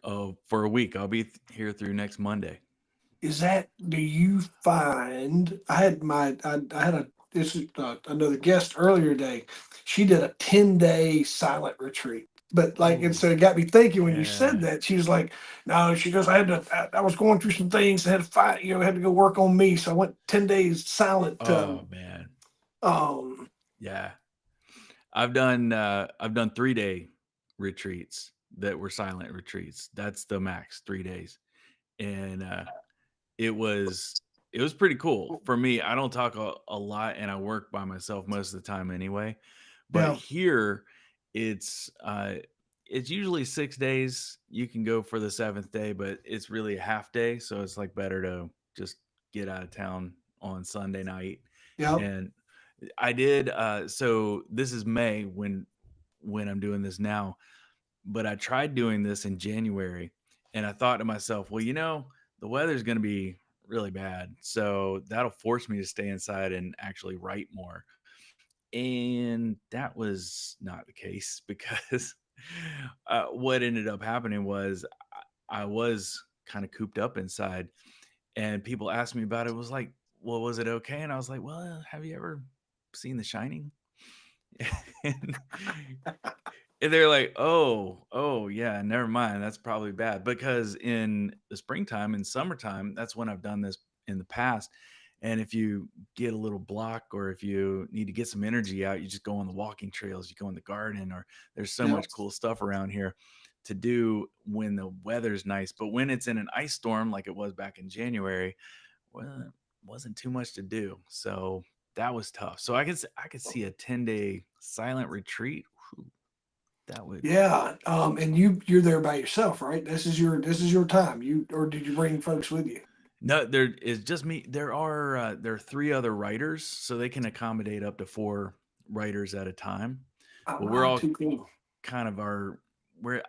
for a week. I'll be here through next Monday. Is that, do you find, I had a, this is another guest earlier today. She did a 10-day silent retreat. But like, and Oh, so it got me thinking when you said yeah. that, she was like, no, she goes, I was going through some things, I had to fight, had to go work on me. So I went 10 days silent. Oh man. Um, Yeah. I've done 3-day retreats that were silent retreats. That's the max, 3 days. And it was it was pretty cool. For me, I don't talk a lot and I work by myself most of the time anyway. But yeah, here it's usually 6 days. You can go for the seventh day, but it's really a half day. So it's like better to just get out of town on Sunday night. yeah. And I did so this is May when I'm doing this now, but I tried doing this in January and I thought to myself, well, the weather's going to be really bad. So that'll force me to stay inside and actually write more. And that was not the case because what ended up happening was I was kind of cooped up inside and people asked me about it. It was like, well, was it okay? And I was like, well, have you ever seen The Shining? and, and they're like, oh, yeah, never mind. That's probably bad because in the springtime and summertime, that's when I've done this in the past. And if you get a little block or if you need to get some energy out, you just go on the walking trails, you go in the garden, or there's so Yeah. much cool stuff around here to do when the weather's nice. But when it's in an ice storm like it was back in January, well, it wasn't too much to do. So that was tough. So I could see a 10-day silent retreat. Whew, that would Yeah. And you're there by yourself, right? This is your time. Or did you bring folks with you? no, there is just me. There are three other writers, so they can accommodate up to four writers at a time. Oh, But we're wow, all too cool. kind of our we're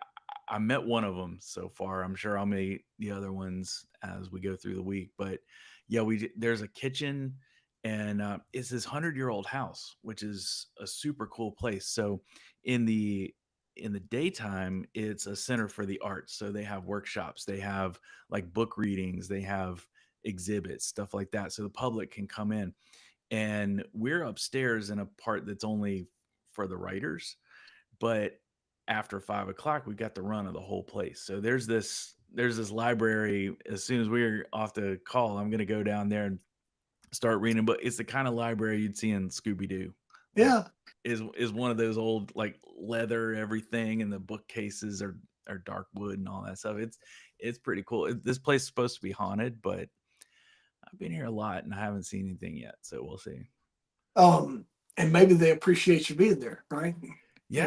I met one of them so far. I'm sure I'll meet the other ones as we go through the week. But yeah, there's a kitchen, and it's this 100-year-old house, which is a super cool place. So in the in the daytime, it's a center for the arts. So they have workshops, they have like book readings, they have exhibits, stuff like that. So the public can come in, and we're upstairs in a part that's only for the writers, but after 5 o'clock we got the run of the whole place. So there's this library. As soon as we're off the call, I'm going to go down there and start reading. But it's the kind of library you'd see in Scooby-Doo. Like, Yeah. is one of those old, like, leather everything, and the bookcases are dark wood and all that stuff. It's pretty cool. This place is supposed to be haunted, but I've been here a lot and I haven't seen anything yet, so we'll see. Um, and maybe they appreciate you being there, right? Yeah.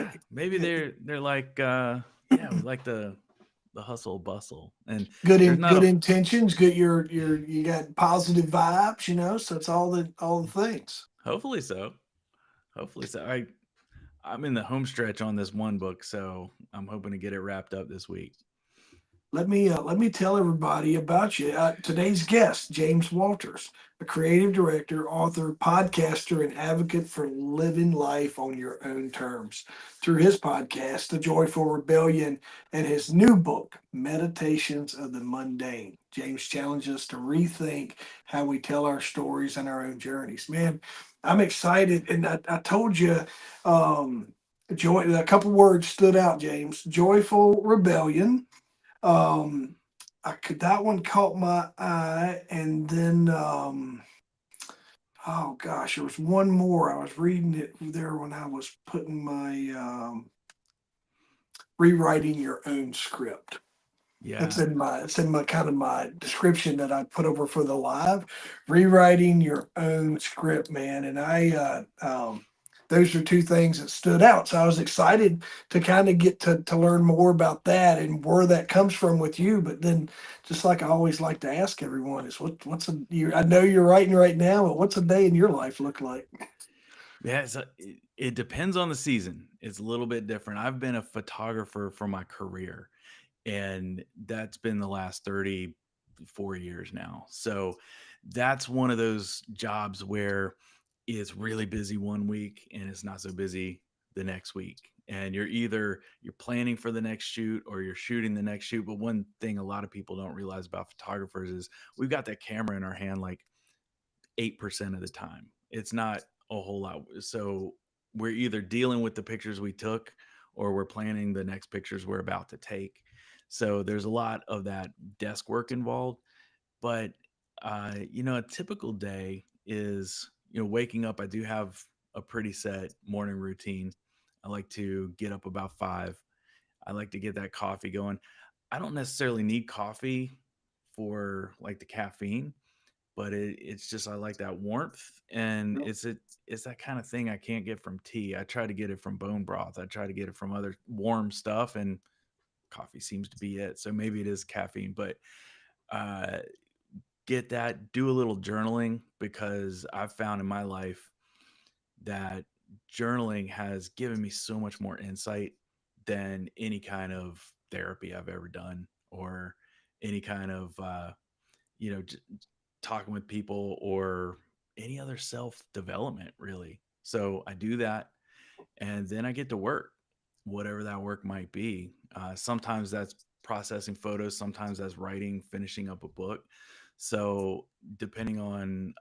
Yeah, maybe Yeah. they're like, yeah, we like the hustle bustle, and there's not Good a intentions, good, you got positive vibes, so it's all the things. hopefully so. Hopefully so. I'm in the home stretch on this one book, so I'm hoping to get it wrapped up this week. Let me tell everybody about you. Today's guest, James Walters, a creative director, author, podcaster, and advocate for living life on your own terms. Through his podcast, The Joyful Rebellion, and his new book, Meditations of the Mundane, James challenges us to rethink how we tell our stories and our own journeys. Man, I'm excited, and I told you, joy. A couple words stood out, James. Joyful Rebellion. um, that one caught my eye, and then oh gosh, there was one more. I was reading it there when I was putting my rewriting your own script. It's Yeah. in my kind of my description that I put over for the live. Rewriting your own script, man, and those are two things that stood out. So I was excited to kind of get to learn more about that and where that comes from with you. But then, just like I always like to ask everyone, is what's a you? I know you're writing right now, but what's a day in your life look like? Yeah, it depends on the season. It's a little bit different. I've been a photographer for my career, and that's been the last 34 years now. So that's one of those jobs where it's really busy one week and it's not so busy the next week, and you're planning for the next shoot or you're shooting the next shoot. But one thing a lot of people don't realize about photographers is we've got that camera in our hand like 8% of the time. It's not a whole lot. So we're either dealing with the pictures we took or we're planning the next pictures we're about to take. So there's a lot of that desk work involved. But a typical day is, waking up. I do have a pretty set morning routine. I like to get up about 5. I like to get that coffee going. I don't necessarily need coffee for like the caffeine, but it's just I like that warmth, and it's that kind of thing I can't get from tea. I try to get it from bone broth. I try to get it from other warm stuff, and coffee seems to be it. So maybe it is caffeine, but uh, get that. Do a little journaling because I've found in my life that journaling has given me so much more insight than any kind of therapy I've ever done or any kind of you know j- talking with people or any other self development really. So I do that, and then I get to work, whatever that work might be. Sometimes that's processing photos, sometimes that's writing, finishing up a book. So depending on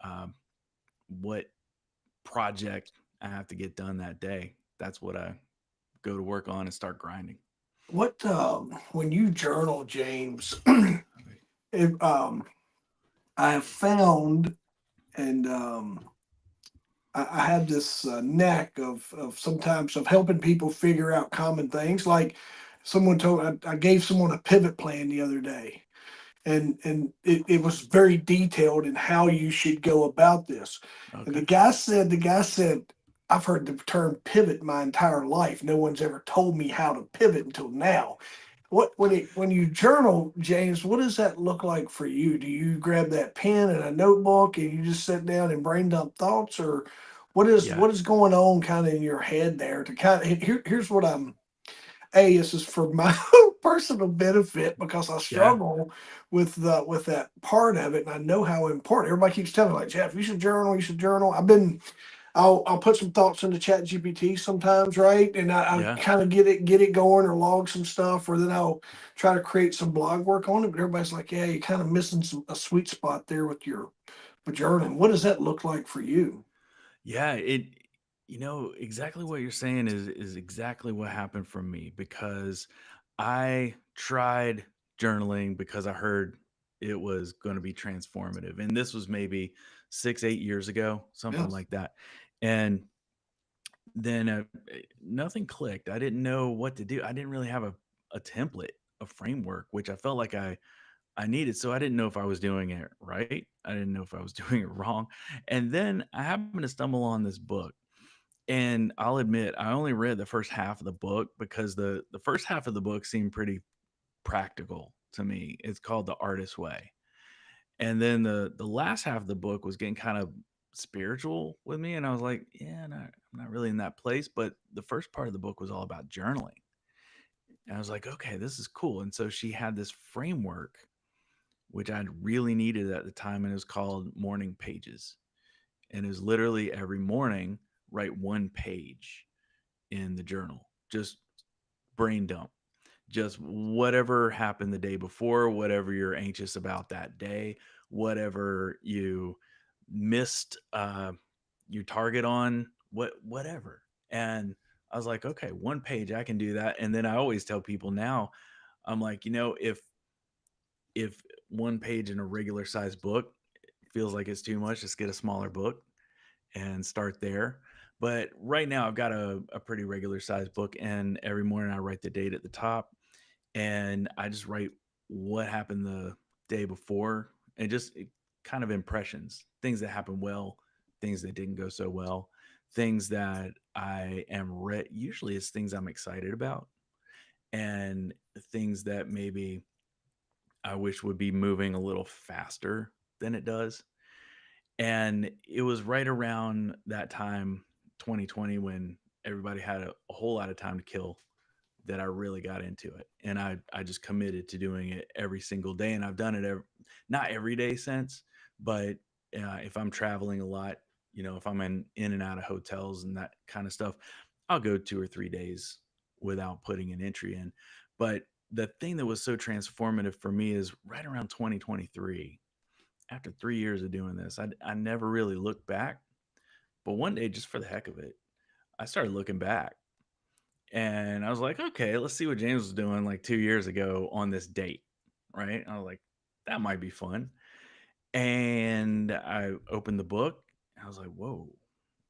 what project I have to get done that day, that's what I go to work on and start grinding. What when you journal, James? If, I have found, and I have this knack of sometimes of helping people figure out common things. Like someone told, I gave someone a pivot plan the other day, and it was very detailed in how you should go about this. And Okay. the guy said, I've heard the term pivot my entire life. No one's ever told me how to pivot until now. What when you journal, James, what does that look like for you? Do you grab that pen and a notebook and you just sit down and brain dump thoughts, or Yeah. what is going on kind of in your head there to kind of here's what I'm this is for my own personal benefit because I Yeah. struggle with that part of it, and I know how important. Everybody keeps telling me, like, Jeff, you should journal. You should journal. I'll put some thoughts into Chat GPT sometimes, right? And I Yeah. kind of get it going or log some stuff, or then I'll try to create some blog work on it. But everybody's like, yeah, you're kind of missing a sweet spot there with your journaling. What does that look like for you? Yeah, exactly what you're saying is exactly what happened for me because I tried journaling because I heard it was going to be transformative. And this was maybe 6, 8 years ago, something Yes. like that. And then nothing clicked. I didn't know what to do. I didn't really have a template, a framework, which I felt like I needed. So I didn't know if I was doing it right. I didn't know if I was doing it wrong. And then I happened to stumble on this book. And I'll admit, I only read the first half of the book because the first half of the book seemed pretty practical to me. It's called The Artist's Way. And then the last half of the book was getting kind of spiritual with me. And I was like, yeah, no, I'm not really in that place. But the first part of the book was all about journaling. And I was like, okay, this is cool. And so she had this framework, which I really needed at the time. And it was called Morning Pages. And it was literally every morning, write one page in the journal. Just brain dump. Just whatever happened the day before, whatever you're anxious about that day, whatever you missed your target on, whatever. And I was like, okay, one page, I can do that. And then I always tell people now, I'm like, if one page in a regular size book feels like it's too much, just get a smaller book and start there. But right now, I've got a pretty regular sized book, and every morning I write the date at the top, and I just write what happened the day before, and just kind of impressions, things that happened well, things that didn't go so well, things that I am usually it's things I'm excited about, and things that maybe I wish would be moving a little faster than it does. And it was right around that time, 2020, when everybody had a whole lot of time to kill, that I really got into it. And I just committed to doing it every single day. And I've done it not every day since, but if I'm traveling a lot, if I'm in and out of hotels and that kind of stuff, I'll go 2 or 3 days without putting an entry in. But the thing that was so transformative for me is right around 2023, after 3 years of doing this, I never really looked back. But one day, just for the heck of it, I started looking back and I was like, okay, let's see what James was doing like 2 years ago on this date. Right. I was like, that might be fun. And I opened the book. And I was like, whoa,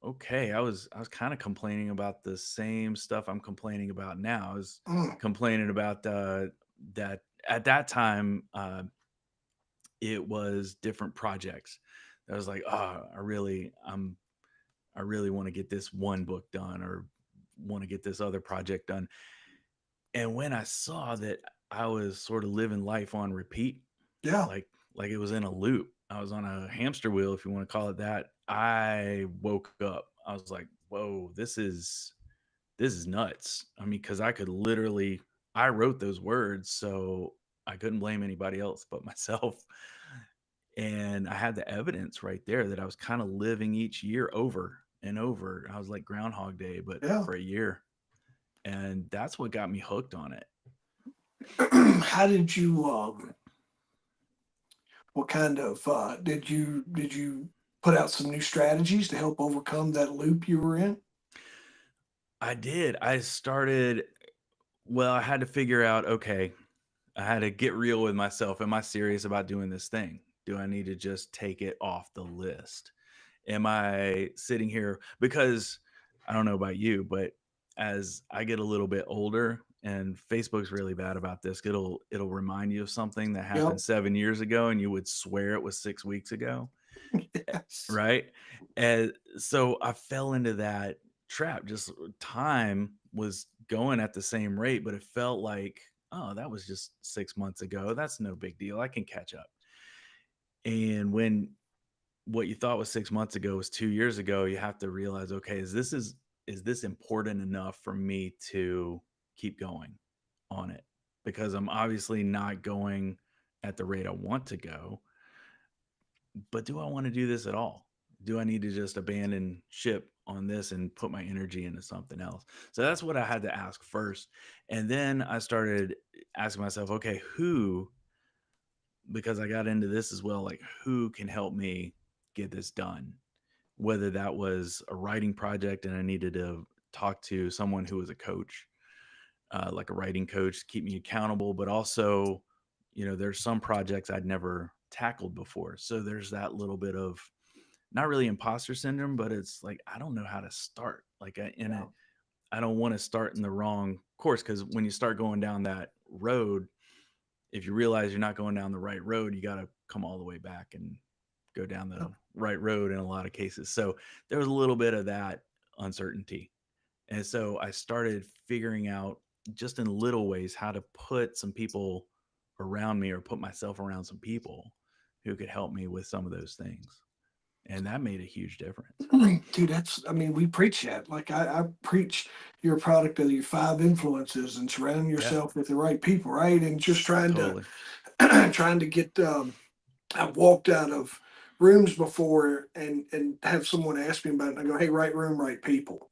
okay. I was kind of complaining about the same stuff I'm complaining about now. I was Mm, complaining about that at that time. It was different projects. I was like, oh, I really want to get this one book done or want to get this other project done. And when I saw that I was sort of living life on repeat, yeah. like like it was in a loop. I was on a hamster wheel, if you want to call it that. I woke up. I was like, "Whoa, this is nuts." I mean, because I could literally, I wrote those words, so I couldn't blame anybody else but myself. And I had the evidence right there that I was kind of living each year over and over. I was like Groundhog Day, but Yeah. for a year. And that's what got me hooked on it. How did you what kind of did you put out some new strategies to help overcome that loop you were in? I did. I started, well, I had to figure out, okay, I had to get real with myself. Am I serious about doing this thing? Do I need to just take it off the list? Am I sitting here because I don't know about you, but as I get a little bit older, and Facebook's really bad about this, it'll remind you of something that Yep. happened 7 years ago and you would swear it was 6 weeks ago. Yes. Right? And so I fell into that trap. Just time was going at the same rate, but it felt like, oh, that was just 6 months ago. That's no big deal. I can catch up. And when what you thought was 6 months ago was 2 years ago, you have to realize, okay, is this important enough for me to keep going on it? Because I'm obviously not going at the rate I want to go, but do I want to do this at all? Do I need to just abandon ship on this and put my energy into something else? So that's what I had to ask first. And then I started asking myself, okay, who, because I got into this as well, like who can help me get this done? Whether that was a writing project and I needed to talk to someone who was a coach, like a writing coach, to keep me accountable, but also, there's some projects I'd never tackled before. So there's that little bit of not really imposter syndrome, but it's like I don't know how to start. Like Yeah. I don't want to start in the wrong course because when you start going down that road, if you realize you're not going down the right road, you got to come all the way back and go down the right road in a lot of cases. So there was a little bit of that uncertainty. And so I started figuring out just in little ways how to put some people around me or put myself around some people who could help me with some of those things. And that made a huge difference. Dude, that's, I mean, we preach that. Like I preach you're a product of your five influences and surrounding Yeah, yourself with the right people, right? And just trying to totally. trying to get I've walked out of rooms before and have someone ask me about it and I go, hey, right room, right people.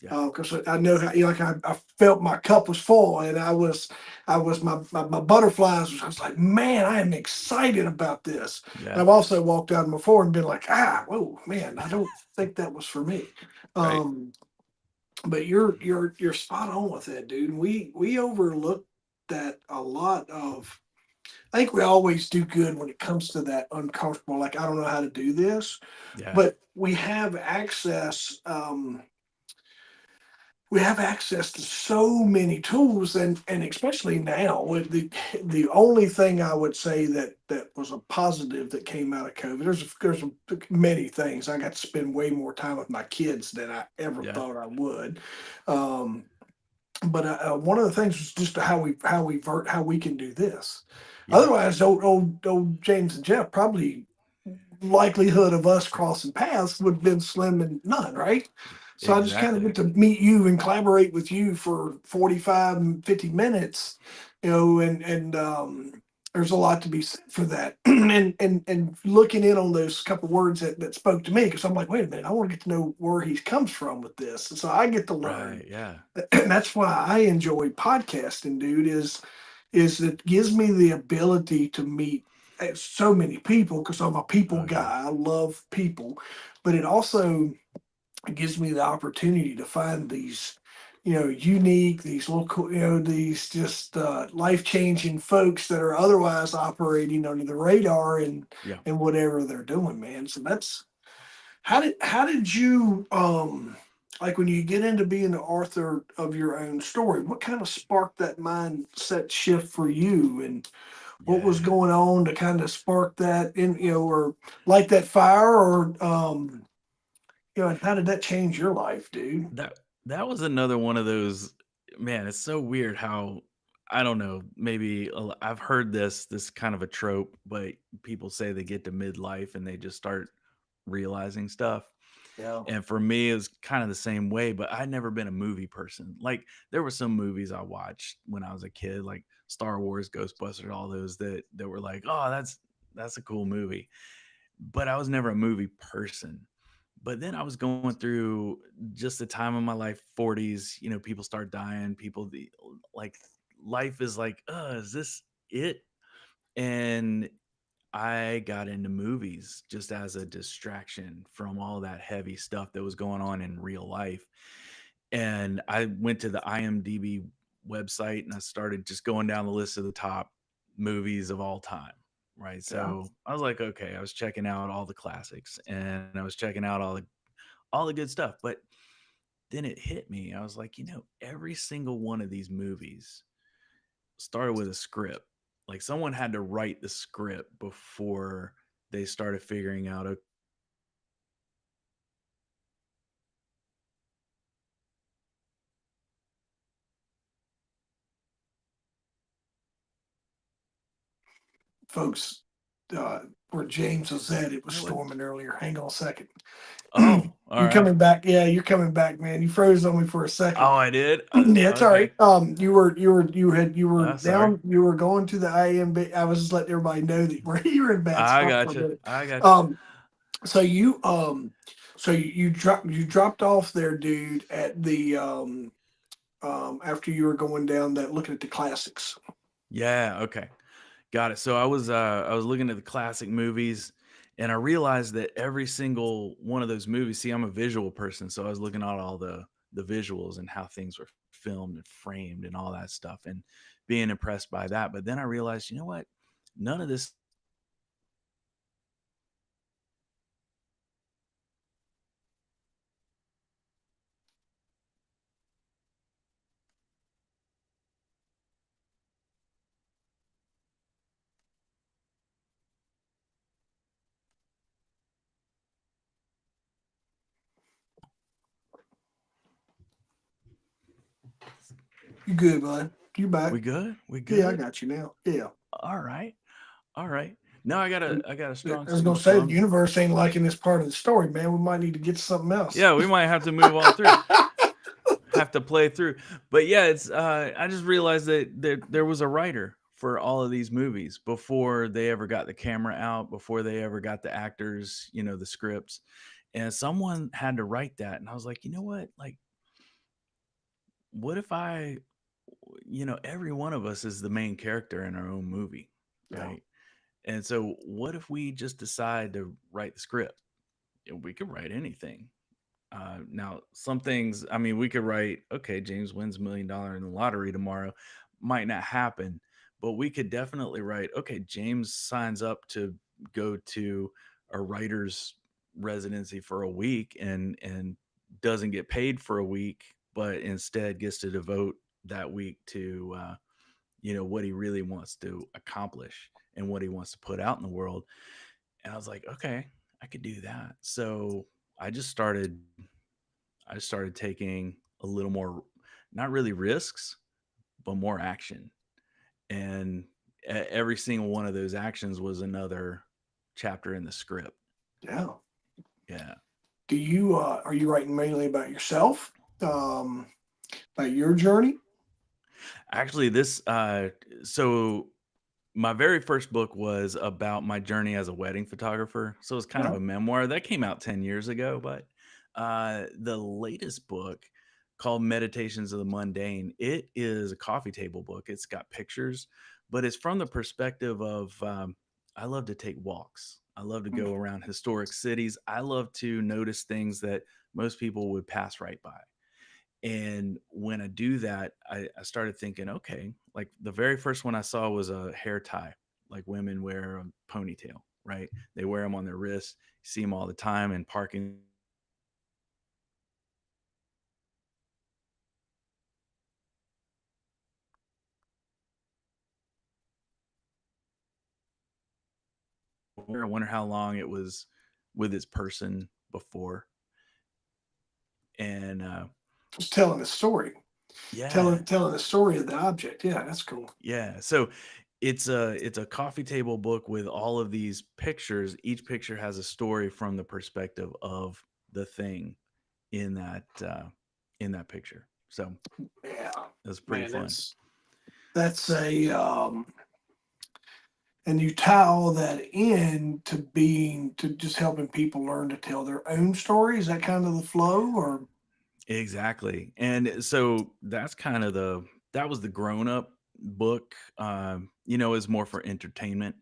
Yeah, Because I know how, like I felt my cup was full and I was my butterflies was like, man, I am excited about this. And yeah, I've also walked out before and been like, whoa, man, I don't think that was for me. right. Um, but you're spot on with that, dude. And we overlook that a lot of. I think we always do good when it comes to that uncomfortable. Like I don't know how to do this, Yeah, but we have access. We have access to so many tools and especially now with the only thing I would say that was a positive that came out of COVID, there's many things. I got to spend way more time with my kids than I ever yeah, thought I would. um, but one of the things was just how we can do this. yeah, Otherwise, old James and Jeff probably likelihood of us crossing paths would have been slim and none, right? So I just kind of exactly. get to meet you and collaborate with you for 45 and 50 minutes, and there's a lot to be said for that. And looking in on those couple words that spoke to me, because I'm like, wait a minute, I want to get to know where he comes from with this. And so I get to learn. Right. Yeah. And that's why I enjoy podcasting, dude, is it gives me the ability to meet so many people because I'm a people Oh yeah. guy. I love people, but it also gives me the opportunity to find these, unique, these little, these just life changing folks that are otherwise operating under the radar Yeah. and whatever they're doing, man. So that's how did you like when you get into being the author of your own story, what kind of sparked that mindset shift for you, and what was Yeah. going on to kind of spark that in, or light that fire, or and how did that change your life, dude? That was another one of those, man, it's so weird how I don't know, maybe I've heard this kind of a trope, but people say they get to midlife and they just start realizing stuff. Yeah. And for me, it was kind of the same way, but I'd never been a movie person. Like there were some movies I watched when I was a kid, like Star Wars, Ghostbusters, all those that were like, oh, that's a cool movie. But I was never a movie person. But then I was going through just the time of my life, 40s, people start dying, like life is like, is this it? And I got into movies just as a distraction from all that heavy stuff that was going on in real life. And I went to the IMDb website and I started just going down the list of the top movies of all time. Right. Yeah. So I was like, okay, I was checking out all the classics and I was checking out all the good stuff. But then it hit me. I was like, every single one of these movies started with a script. Like someone had to write the script before they started figuring out, okay, this is how we're going to tell the story. And then they started executing it. And Folks, where James was at, it was you know what? storming earlier. Hang on a second. Oh, all You're right. coming back. Yeah, you're coming back, man. You froze on me for a second. Oh, I did. Yeah, it's all right. Okay. You were Sorry. down. You were going to the IMB. I was just letting everybody know that you were in bad I spot for a got you. minute. I got you. Um, so you dropped off there, dude, at the after you were going down that looking at the classics. Yeah. Okay. Got it. So I was looking at the classic movies and I realized that every single one of those movies, see, I'm a visual person, so I was looking at all the visuals and how things were filmed and framed and all that stuff and being impressed by that. But then I realized, you know what? None of this stuff is real. And I started realizing that You good, bud? You back? we good? We Yeah, I good? got you now. Yeah. All right. All right. Now I got a I strong was gonna signal, say so the universe ain't liking this part of the story, man. We might need to get to something else. yeah, we might have to move on through. Have to play through. But yeah, it's I just realized that there was a writer for all of these movies before they ever got the camera out, before they ever got the actors, the scripts. And someone had to write that. And I was like, you know what? Like, what if every one of us is the main character in our own movie, Yeah. right? And so what if we just decide to write the script? We could write anything. Now, some things, I mean, we could write, okay, James wins $1 million in the lottery tomorrow. Might not happen, but we could definitely write, okay, James signs up to go to a writer's residency for a week and doesn't get paid for a week, but instead gets to devote that week to, what he really wants to accomplish and what he wants to put out in the world. And I was like, okay, I could do that. So I just started I started taking a little more, not really risks, but more action. And every single one of those actions was another chapter in the script. Yeah. Yeah. Do you are you writing mainly about yourself? Um, about your journey? Actually, so my very first book was about my journey as a wedding photographer. So it's kind of Yeah. a memoir that came out 10 years ago. But the latest book called Meditations of the Mundane, it is a coffee table book. It's got pictures, but it's from the perspective of I love to take walks. I love to go around historic cities. I love to notice things that most people would pass right by. And when I do that, I started thinking, okay, like the very first one I saw was a hair tie, like women wear a ponytail, right? They wear them on their wrists. You see them all the time in parking. I wonder how long it was with this person before. And Just telling a story, yeah, telling the story of the object. Yeah, that's cool. yeah. So it's a coffee table book with all of these pictures. Each picture has a story from the perspective of the thing in that picture. So Yeah, it was pretty man, fun. that's a and you tie all that in to being to just helping people learn to tell their own story. Is that kind of the flow, or Exactly. And so that's kind of that was the grown up book. Is more for entertainment.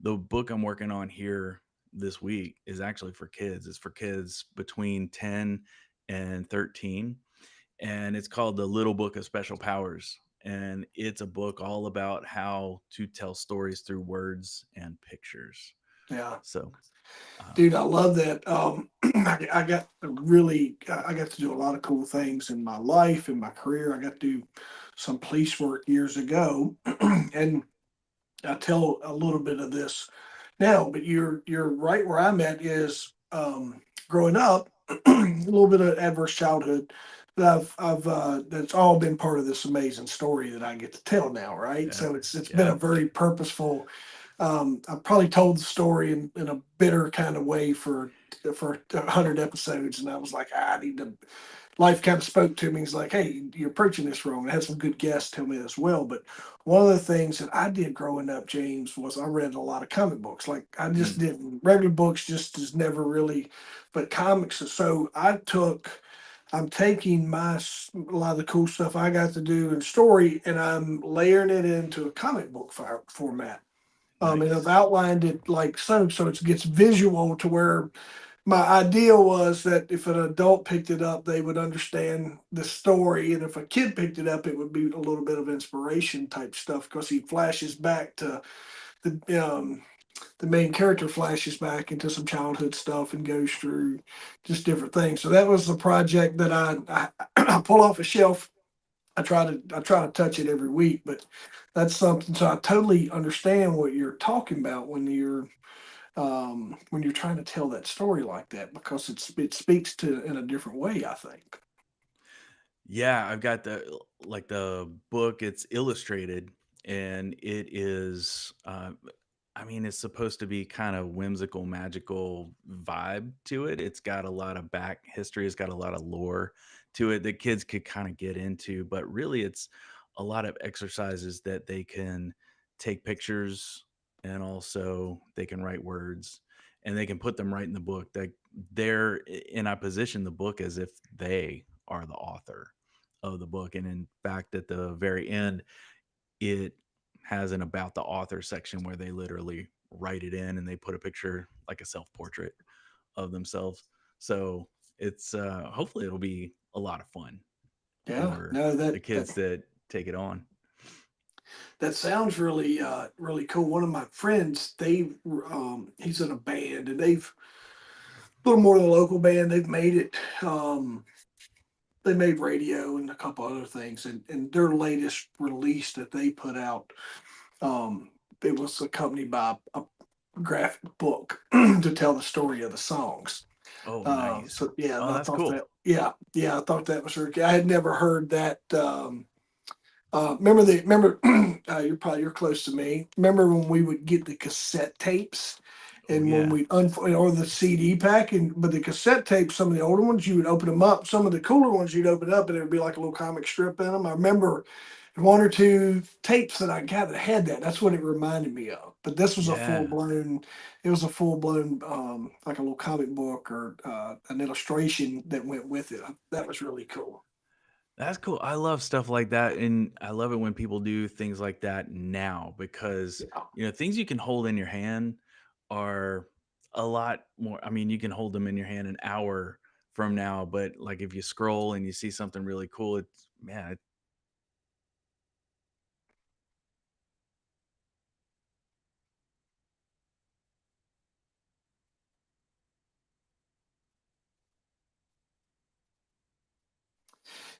The book I'm working on here this week is actually for kids. It's for kids between 10 and 13. And it's called The Little Book of Special Powers. And it's a book all about how to tell stories through words and pictures. yeah? So, um, Dude, I love that. I got to do a lot of cool things in my life, in my career. I got to do some police work years ago, and I tell a little bit of this now. But you're right where I'm at is growing up, a little bit of adverse childhood. That I've that's all been part of this amazing story that I get to tell now, right? yeah, So it's been yeah. a very purposeful. I probably told the story in a bitter kind of way for 100 episodes, and I was like, I need to. Life kind of spoke to me. He's like, hey, you're approaching this wrong. I had some good guests tell me as well. But one of the things that I did growing up, James, was I read a lot of comic books. Like I just Mm, didn't regular books just is never really, but comics. So I'm taking a lot of the cool stuff I got to do in story, and I'm layering it into a comic book format. And I've nice. outlined it like so it gets visual to where my idea was that if an adult picked it up, they would understand the story, and if a kid picked it up, it would be a little bit of inspiration type stuff because he flashes back to the main character flashes back into some childhood stuff and goes through just different things. So that was the project that I pull off a shelf. I try to touch it every week, but that's something. So I totally understand what you're talking about when you're trying to tell that story like that because it speaks to in a different way. I think. Yeah, I've got the book. It's illustrated, and it is. I mean, it's supposed to be kind of whimsical, magical vibe to it. It's got a lot of back history. It's got a lot of lore to it that kids could kind of get into. But really, it's a lot of exercises that they can take pictures, and also they can write words, and they can put them right in the book. And I position the book as if they are the author of the book. And in fact, at the very end, it has an about the author section where they literally write it in and they put a picture, like a self portrait of themselves. So it's hopefully it'll be a lot of fun Yeah. for No. the kids that take it on. That sounds really really cool. One of my friends, he's in a band, and they've a little more than a local band. They've made it. They made radio and a couple other things, and their latest release that they put out, it was accompanied by a graphic book to tell the story of the songs. Oh, nice. So yeah, and Oh, I that's thought cool. that yeah, I thought that was really. I had never heard that. Remember you're close to me. Remember when we would get the cassette tapes, Oh, and when yeah. we or the CD pack, and but the cassette tapes, some of the older ones you would open them up. Some of the cooler ones you'd open up, and it would be like a little comic strip in them. I remember one or two tapes that I got that had that. That's what it reminded me of. But this was a full Yeah. blown. It was a full blown, like a little comic book or an illustration that went with it. That was really cool. That's cool. I love stuff like that, and I love it when people do things like that now because, Yeah. things you can hold in your hand are a lot more. I mean, you can hold them in your hand an hour from now, but like if you scroll and you see something really cool, it's man,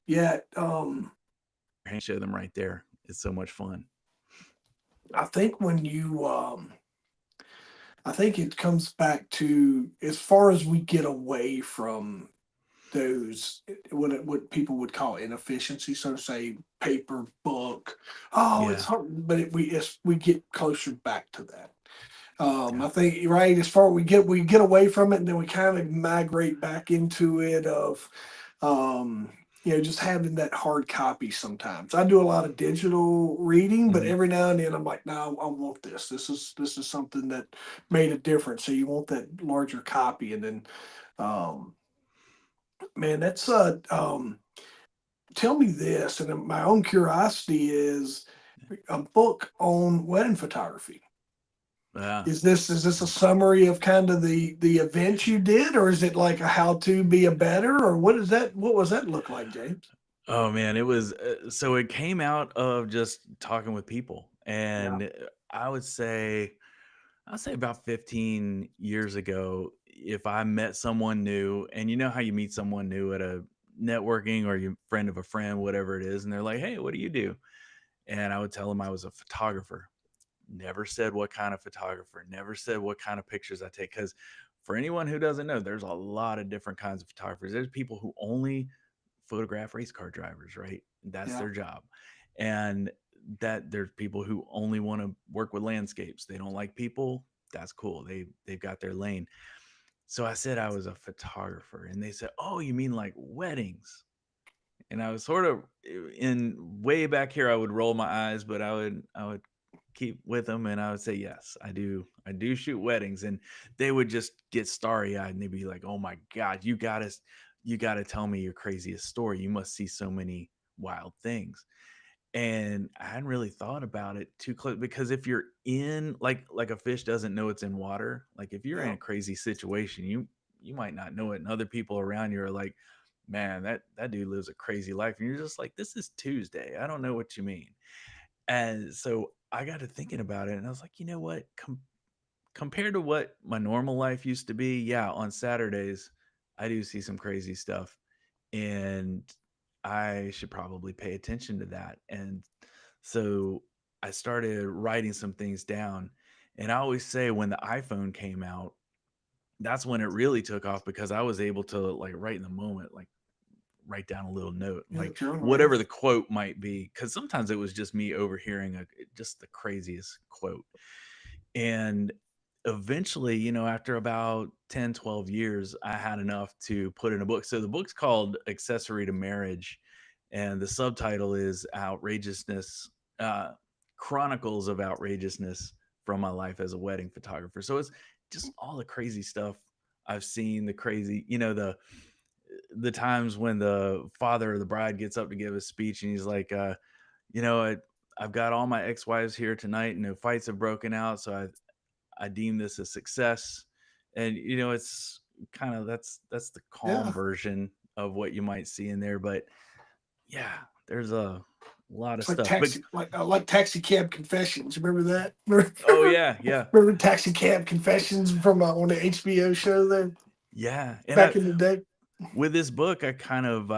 Yeah. show them right there. It's so much fun. I think when you I think it comes back to as far as we get away from those what people would call inefficiency, so to say, paper book. Oh, it's Yeah, hard, but we get closer back to that. yeah, I think right as far we get away from it, and then we kind of migrate back into it of, um, just having that hard copy. Sometimes I do a lot of digital reading, but hmm every now and then I'm like, no, I want this. This is something that made a difference. So you want that larger copy, and then, um, man, that's tell me this, and my own curiosity is a book on wedding photography. yeah. Is this a summary of kind of the events you did, or is it like a how to be a better, or what was that look like, James? Oh man, it was so it came out of just talking with people, Yeah, and I would say I'd say about 15 years ago, if I met someone new, and you know how you meet someone new at a networking or you friend of a friend, whatever it is, and they're like, "Hey, what do you do?" And I would tell them I was a photographer. Never said what kind of photographer, never said what kind of pictures I take. Because for anyone who doesn't know, there's a lot of different kinds of photographers. There's people who only photograph race car drivers, right? That's yeah, their job. And that there's people who only want to work with landscapes. They don't like people. That's cool. They've got their lane. So I said I was a photographer, and they said, "Oh, you mean like weddings?" And I was sort of in way back here. I would roll my eyes, but I would keep with them, and I would say, "Yes, I do. I do shoot weddings." And they would just get starry eyed, and they'd be like, "Oh my god, you got to tell me your craziest story. You must see so many wild things." And I hadn't really thought about it too close because if you're in like a fish doesn't know it's in water, like if you're in yeah, a crazy situation, you might not know it, and other people around you are like, man, that dude lives a crazy life, and you're just like, this is Tuesday. I don't know what you mean. And so I got to thinking about it, and I was like, you know what? Compared to what my normal life used to be, yeah, on Saturdays, I do see some crazy stuff, and I should probably pay attention to that. And so I started writing some things down. And I always say when the iPhone came out, that's when it really took off because I was able to like right in the moment, like write down a little note, yeah, like journal, yeah, whatever the quote might be. Cause sometimes it was just me overhearing just the craziest quote. And eventually, after about 10, 12 years, I had enough to put in a book. So the book's called Accessory to Marriage, and the subtitle is Outrageousness, uh, Chronicles of Outrageousness from My Life as a Wedding Photographer. So it's just all the crazy stuff I've seen, the crazy, the times when the father of the bride gets up to give a speech and he's like, you know, I've got all my ex-wives here tonight and no fights have broken out. So I deem this a success. And it's kind of that's the calm yeah. version of what you might see in there. But yeah, there's a lot of It's like stuff. But taxi cab confessions. Remember that? oh yeah, yeah, Remember taxi cab confessions from on the HBO show there yeah. And I back in the day? with this book, I kind of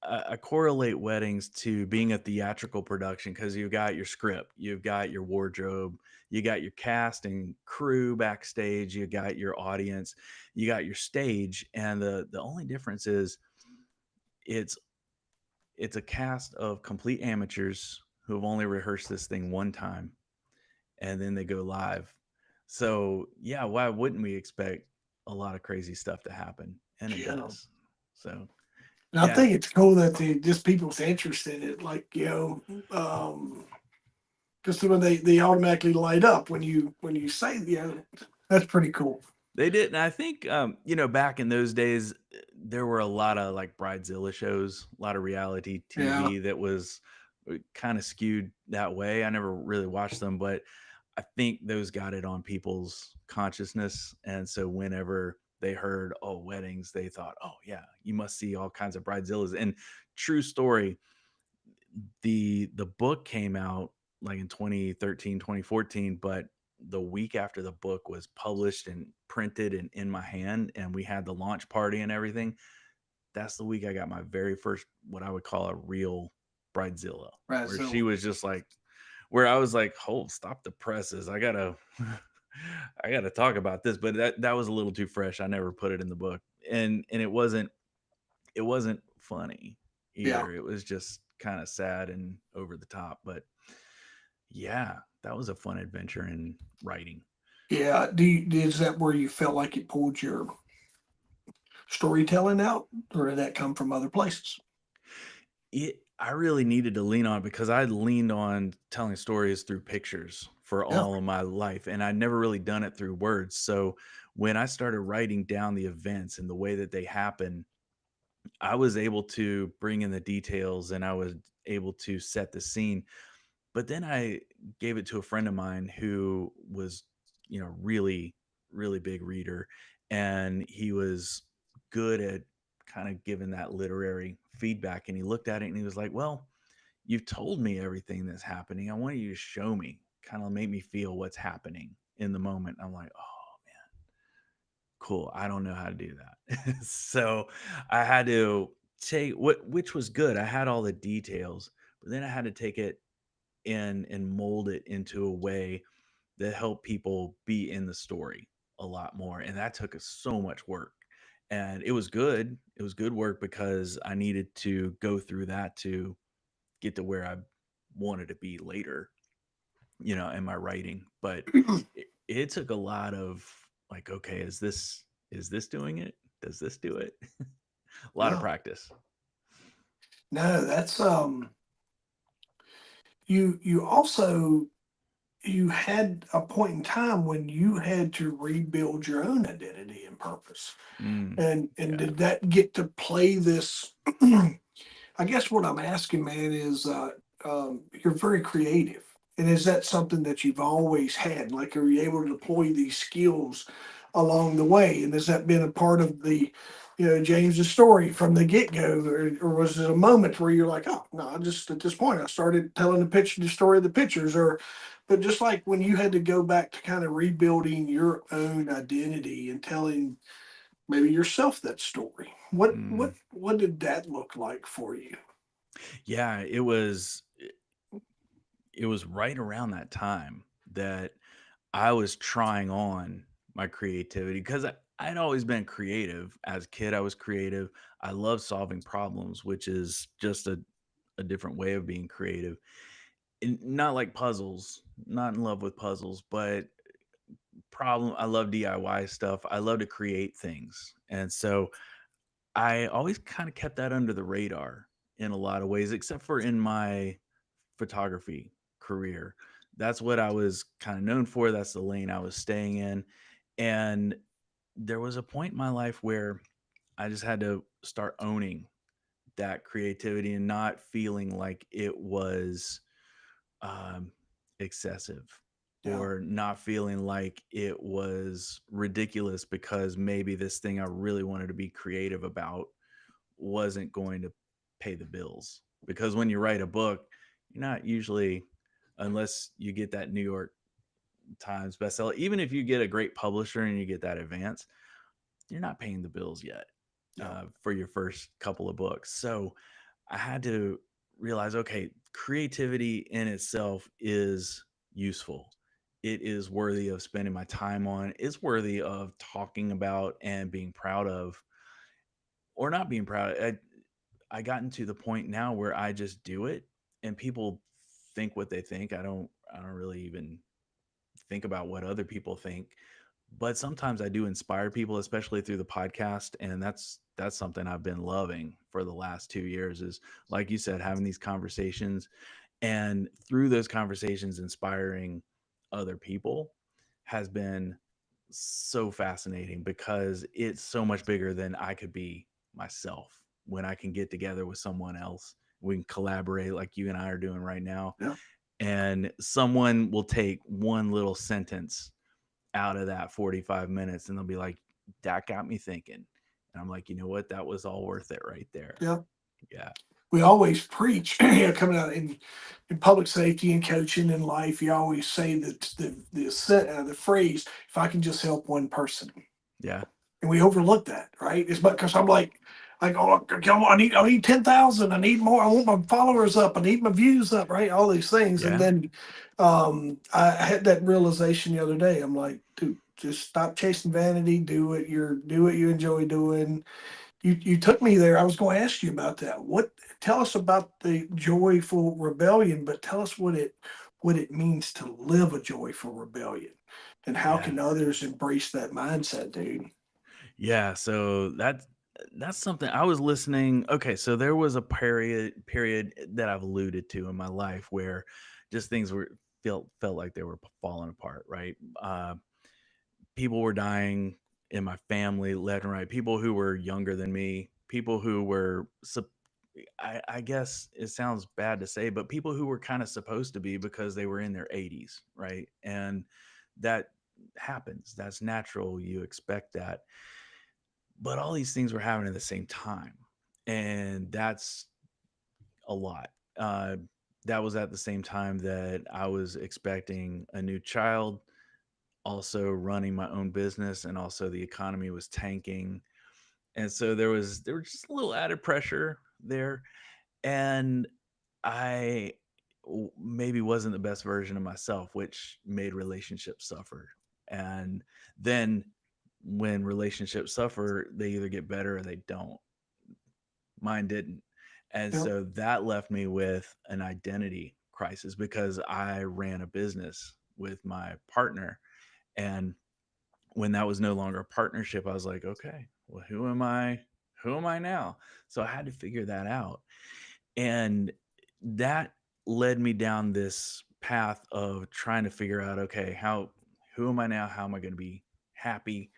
I correlate weddings to being a theatrical production because you've got your script, you've got your wardrobe, you got your cast and crew backstage, you got your audience, you got your stage, and the only difference is it's it's a cast of complete amateurs who have only rehearsed this thing one time, and then they go live. So yeah, why wouldn't we expect a lot of crazy stuff to happen? And it Yeah. does. So And I Yeah, think it's cool that just people's interest in it, like just when they automatically light up when you say, that's pretty cool. they did. And I think, back in those days, there were a lot of like Bridezilla shows, a lot of reality Yeah, TV that was kind of skewed that way. I never really watched them, but I think those got it on people's consciousness. And so whenever they heard, oh, weddings, they thought, oh, yeah, you must see all kinds of Bridezillas. And true story, the book came out like in 2013, 2014, but the week after the book was published and printed and in my hand and we had the launch party and everything, that's the week I got my very first what I would call a real bridezilla, where she Brazil. was just like, where I was like, hold, stop the presses, I gotta I gotta talk about this. But that was a little too fresh, I never put it in the book. And it wasn't funny Yeah, either. It was just kind of sad and over the top. But yeah, that was a fun adventure in writing. yeah. Is that where you felt like it pulled your storytelling out, or did that come from other places? I really needed to lean on it because I leaned on telling stories through pictures for Yeah. all of my life, and I'd never really done it through words. So when I started writing down the events and the way that they happen, I was able to bring in the details and I was able to set the scene. But then I gave it to a friend of mine who was, really, really big reader. And he was good at kind of giving that literary feedback. And he looked at it and he was like, well, you've told me everything that's happening. I want you to show me, kind of make me feel what's happening in the moment. I'm like, oh, cool. I don't know how to do that. So I had to take which was good. I had all the details, but then I had to take it in and mold it into a way that helped people be in the story a lot more. And that took us so much work. And it was good. It was good work because I needed to go through that to get to where I wanted to be later, in my writing. But it took a lot of like, okay, is this doing it? Does this do it? A lot of Yeah. practice. No, that's you also you had a point in time when you had to rebuild your own identity and purpose. And Yeah. did that get to play this? I guess what I'm asking, man, is you're very creative. And is that something that you've always had? Like, are you able to deploy these skills along the way? And has that been a part of James's story from the get go? Or was it a moment where you're like, oh, no, I just at this point, I started telling the story of the pictures? But just like when you had to go back to kind of rebuilding your own identity and telling maybe yourself that story, Mm. what did that look like for you? Yeah, it was right around that time that I was trying on my creativity because I'd always been creative. As a kid, I was creative. I love solving problems, which is just a different way of being creative. And not like puzzles, not in love with puzzles, but I love DIY stuff. I love to create things. And so I always kind of kept that under the radar in a lot of ways, except for in my photography career. That's what I was kind of known for. That's the lane I was staying in. And there was a point in my life where I just had to start owning that creativity and not feeling like it was um, excessive, Yeah. or not feeling like it was ridiculous because maybe this thing I really wanted to be creative about wasn't going to pay the bills. Because when you write a book, you're not usually, unless you get that New York Times bestseller, even if you get a great publisher and you get that advance, you're not paying the bills yet Yeah. for your first couple of books. So I had to realize, okay, creativity in itself is useful. It is worthy of spending my time on. It's worthy of talking about and being proud of, or not being proud. I gotten to the point now where I just do it, and people think what they think. I don't really even think about what other people think. But sometimes I do inspire people, especially through the podcast, and that's something I've been loving for the last 2 years is, like you said, having these conversations, and through those conversations, inspiring other people has been so fascinating because it's so much bigger than I could be myself. When I can get together with someone else, we can collaborate like you and I are doing right now, Yeah. and someone will take one little sentence out of that 45 minutes and they'll be like, that got me thinking. And I'm like, you know what? That was all worth it right there. Yeah. Yeah. We always preach, coming out in public safety and coaching in life. You always say that the phrase, "If I can just help one person," Yeah. and we overlook that, right? It's because I'm like, oh, come on, I need 10,000. I need more. I want my followers up. I need my views up, right? All these things, and Yeah. then I had that realization the other day. I'm like, dude, just stop chasing vanity. Do what you enjoy doing. You took me there. I was going to ask you about that. Tell us about the joyful rebellion, but tell us what it means to live a joyful rebellion, and how Yeah. can others embrace that mindset, dude? Yeah. So that's something I was listening. Okay, so there was a period that I've alluded to in my life where just things were felt like they were falling apart, right? People were dying in my family left and right. People who were younger than me, people who were I guess it sounds bad to say, but people who were kind of supposed to be because they were in their 80s, right? And that happens. That's natural. You expect that. But all these things were happening at the same time. And that's a lot. That was at the same time that I was expecting a new child, also running my own business, and also the economy was tanking. And so there was just a little added pressure there. And I maybe wasn't the best version of myself, which made relationships suffer. And then when relationships suffer, they either get better or they don't. Mine didn't. And Yep. so that left me with an identity crisis because I ran a business with my partner. And when that was no longer a partnership, I was like, okay, well, who am I? Who am I now? So I had to figure that out. And that led me down this path of trying to figure out, okay, who am I now? How am I going to be happy?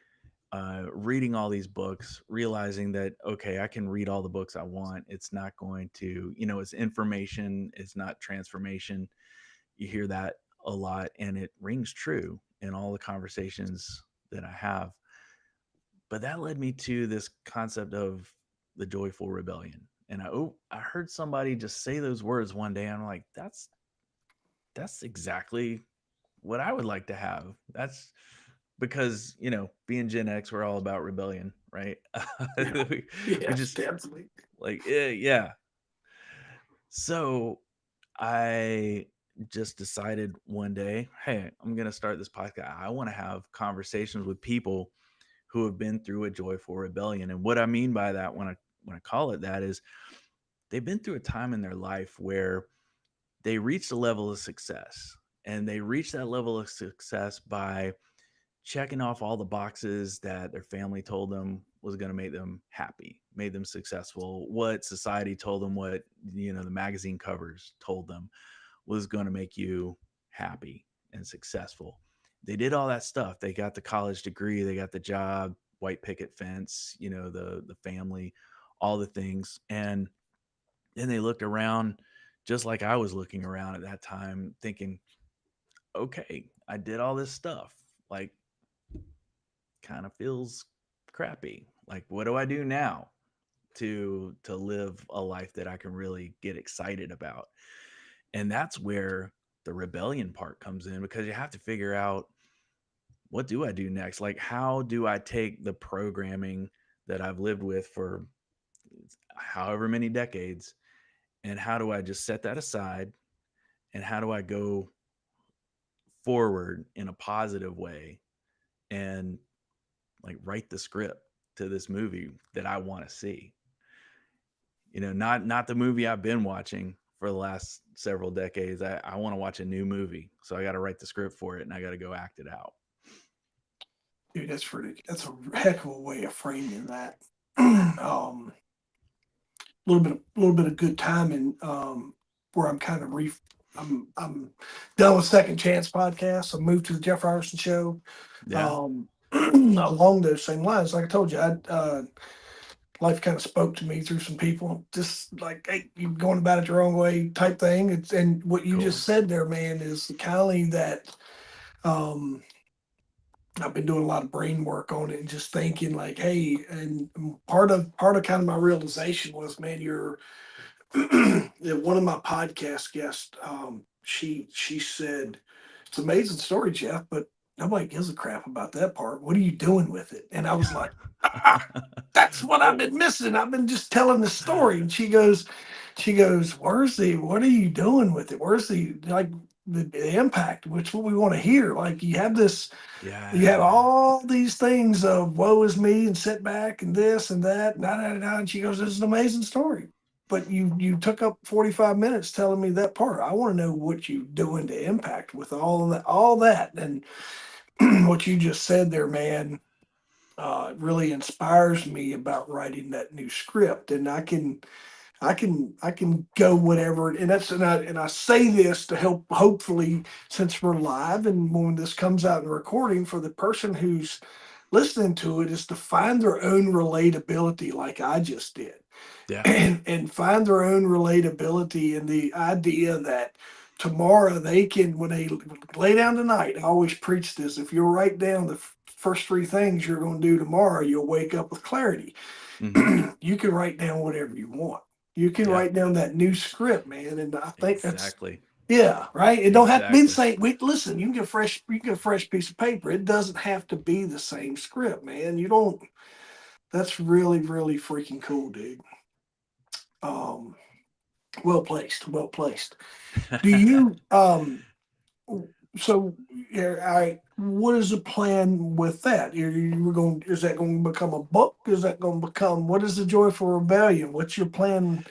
Reading all these books, realizing that, okay, I can read all the books I want. It's not going to, it's information, it's not transformation. You hear that a lot, and it rings true in all the conversations that I have. But that led me to this concept of the joyful rebellion. And I heard somebody just say those words one day, and I'm like, that's exactly what I would like to have. That's because, being Gen X, we're all about rebellion, right? Yeah. We Yes, just definitely. like, yeah. So I just decided one day, hey, I'm going to start this podcast. I want to have conversations with people who have been through a joyful rebellion. And what I mean by that, when I call it that, is they've been through a time in their life where they reached a level of success. And they reached that level of success by checking off all the boxes that their family told them was going to make them happy, made them successful, what society told them, what the magazine covers told them was going to make you happy and successful. They did all that stuff. They got the college degree, they got the job, white picket fence, the family, all the things. And then they looked around just like I was looking around at that time thinking, okay, I did all this stuff. Like, kind of feels crappy. Like, what do I do now to live a life that I can really get excited about? And that's where the rebellion part comes in, because you have to figure out, what do I do next? Like, how do I take the programming that I've lived with for however many decades, and how do I just set that aside, and how do I go forward in a positive way and like write the script to this movie that I want to see? Not the movie I've been watching for the last several decades. I want to watch a new movie, so I got to write the script for it, and I got to go act it out. Dude, that's a heck of a way of framing that. um, little bit of good timing, where I'm kind of I'm done with Second Chance podcast. I moved to the Jeff Robertson Show. Yeah. Along those same lines, like I told you, life kind of spoke to me through some people, just like, hey, you going about it the wrong way type thing. And what you Cool. just said there, man, is the kind that um, I've been doing a lot of brain work on it and just thinking like, hey, and part of kind of my realization was, man, you're one of my podcast guests. She said, "It's an amazing story, Jeff, but nobody gives a crap about that part. What are you doing with it?" And I was like, that's what I've been missing. I've been just telling the story. And she goes, what are you doing with it? Where's the impact, which what we want to hear. Like you have Yeah. all these things of woe is me and setback and this and that, and da, da, da, da. And she goes, it's an amazing story. But you took up 45 minutes telling me that part. I want to know what you're doing to impact with all that. And what you just said there, man, really inspires me about writing that new script. And I can go whatever, and I say this to help, hopefully, since we're live and when this comes out in recording, for the person who's listening to it, is to find their own relatability like I just did. Yeah. And find their own relatability in the idea that tomorrow they can, when they lay down tonight, I always preach this: if you'll write down the first three things you're going to do tomorrow, you'll wake up with clarity. Hmm. You can write down whatever you want. You can Yeah. write down that new script, man. And I think that's, Exactly. yeah, right. It don't have to be the Exactly. same. We listen. You can get a fresh piece of paper. It doesn't have to be the same script, man. You don't. That's really, really freaking cool, dude. Um, well placed. Well placed. Do you So, yeah, all right. What is the plan with that? You were going. Is that going to become a book? Is that going to become? What is the Joyful Rebellion? What's your plan?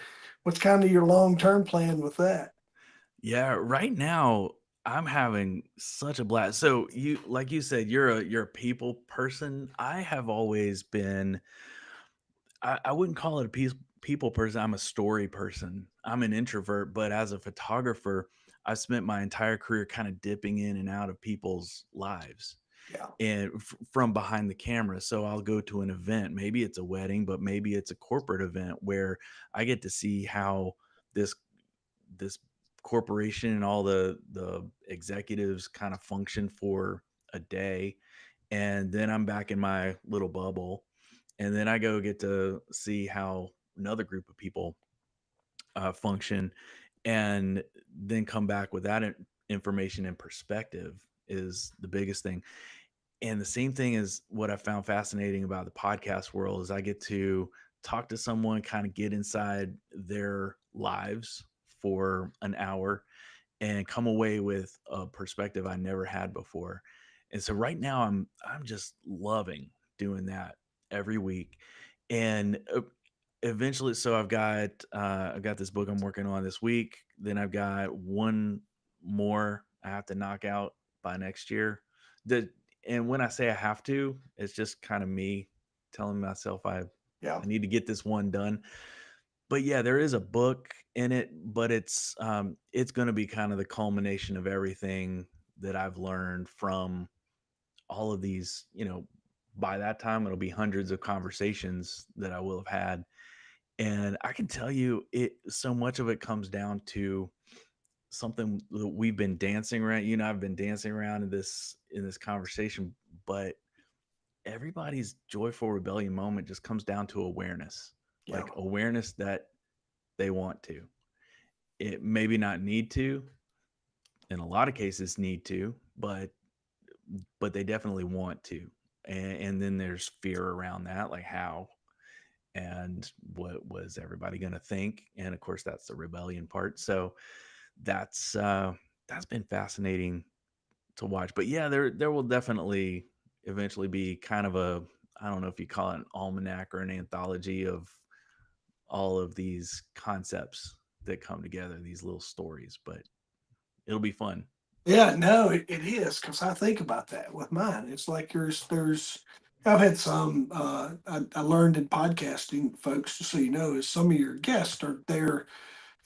What's kind of your long term plan with that? Yeah, right now I'm having such a blast. So you, like you said, you're a people person. I have always been, I wouldn't call it a people person. I'm a story person. I'm an introvert, but as a photographer, I've spent my entire career kind of dipping in and out of people's lives Yeah, and from behind the camera. So I'll go to an event, maybe it's a wedding, but maybe it's a corporate event where I get to see how this this corporation and all the executives kind of function for a day, and then I'm back in my little bubble, and then I go get to see how another group of people function, and then come back with that information and perspective is the biggest thing. And the same thing is what I found fascinating about the podcast world is I get to talk to someone, kind of get inside their lives for an hour and come away with a perspective I never had before. And so right now I'm just loving doing that every week. And eventually, so I've got this book I'm working on this week. Then I've got one more I have to knock out by next year. The and when I say I have to, it's just kind of me telling myself yeah, I need to get this one done. But yeah, there is a book in it, but it's going to be kind of the culmination of everything that I've learned from all of these. By that time, it'll be hundreds of conversations that I will have had, and I can tell you, it so much of it comes down to something that we've been dancing around. I've been dancing around in this conversation, but everybody's joyful rebellion moment just comes down to awareness, yeah, like awareness that they want to. It maybe not need to, in a lot of cases need to, but they definitely want to. And then there's fear around that, like how and what was everybody going to think, and of course that's the rebellion part. So that's been fascinating to watch. But yeah, there will definitely eventually be kind of a, I don't know if you call it an almanac or an anthology of all of these concepts that come together, these little stories, but it'll be fun. yeah. No, it is, because I think about that with mine. It's like there's I've had some. I learned in podcasting, folks, just so you know, is some of your guests are there.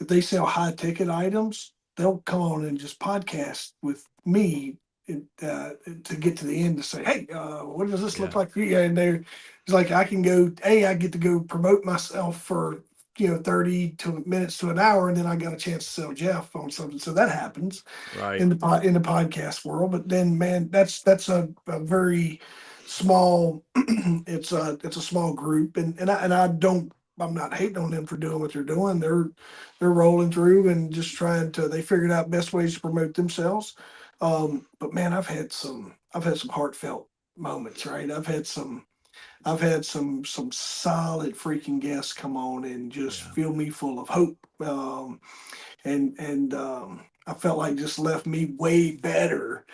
If they sell high ticket items, they'll come on and just podcast with me to get to the end to say, hey, what does this look Yeah. like for you? And they're it's like I can go, hey, I get to go promote myself for 30 to minutes to an hour, and then I got a chance to sell Jeff on something. So that happens Right. in in the podcast world. But then, man, that's a very small. It's a small group, and I don't. I'm not hating on them for doing what they're doing. They're rolling through and just trying to. They figured out best ways to promote themselves. But man, I've had some heartfelt moments. Right, I've had some solid freaking guests come on and just Yeah. fill me full of hope. And I felt like just left me way better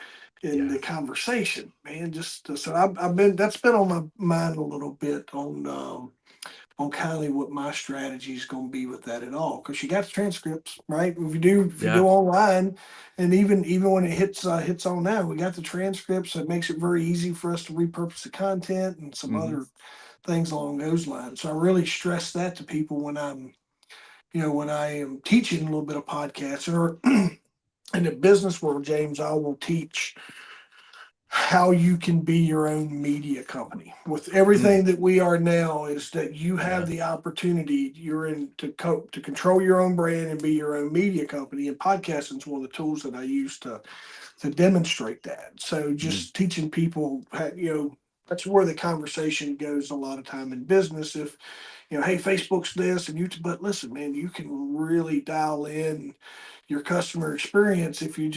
in Yeah. the conversation, man. Just so I've been that's been on my mind a little bit on kind of what my strategy is going to be with that at all, because you got the transcripts, right? If you do Yeah. online, and even when it hits on now, we got the transcripts. So it makes it very easy for us to repurpose the content and some Hmm. other things along those lines. So I really stress that to people when I am teaching a little bit of podcasting, or in the business world, James, I will teach how you can be your own media company. With Mm. everything that we are now, is that you have Yeah. the opportunity, you're in to control your own brand and be your own media company. And podcasting is one of the tools that I use to demonstrate that. So Mm. just teaching people, that's where the conversation goes a lot of time in business. If hey, Facebook's this and YouTube, but listen, man, you can really dial in your customer experience if you